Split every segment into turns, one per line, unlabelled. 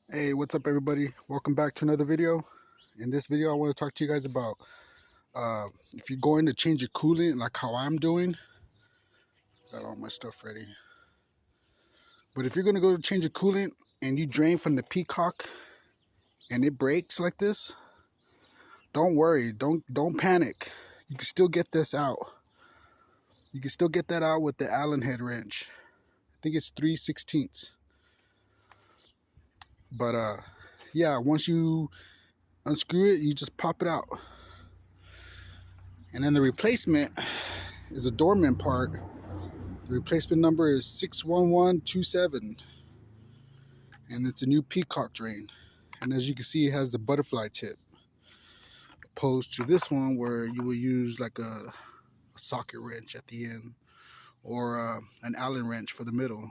Hey, what's up everybody? Welcome back to another video. In this video I want to talk to you guys about if you're going to change your coolant like how I'm doing. Got all my stuff ready. But if you're going to go to change your coolant and you drain from the Peacock and it breaks like this, don't worry, don't panic. You can still get this out. You can still get that out with the Allen head wrench. I think it's 3/16. But yeah, once you unscrew it, you just pop it out. And then the replacement is a Dorman part. The replacement number is 61127, and it's a new Peacock drain. And as you can see, it has the butterfly tip, opposed to this one where you will use like a socket wrench at the end, or an Allen wrench for the middle.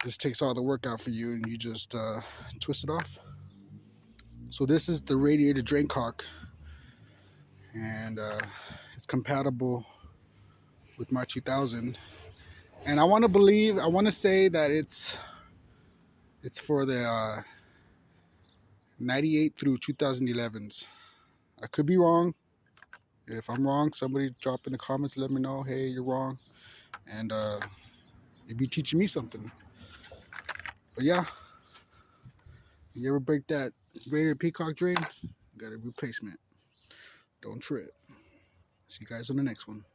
This takes all the work out for you, and you just twist it off. So this is the Radiator drain cock, and it's compatible with my 2000. And I want to say that it's for the 98 through 2011s. I could be wrong. If I'm wrong, somebody drop in the comments, let me know, hey, you're wrong, and you'd be teaching me something. But yeah, you ever break that Radiator Peacock drain, got a replacement. Don't trip. See you guys on the next one.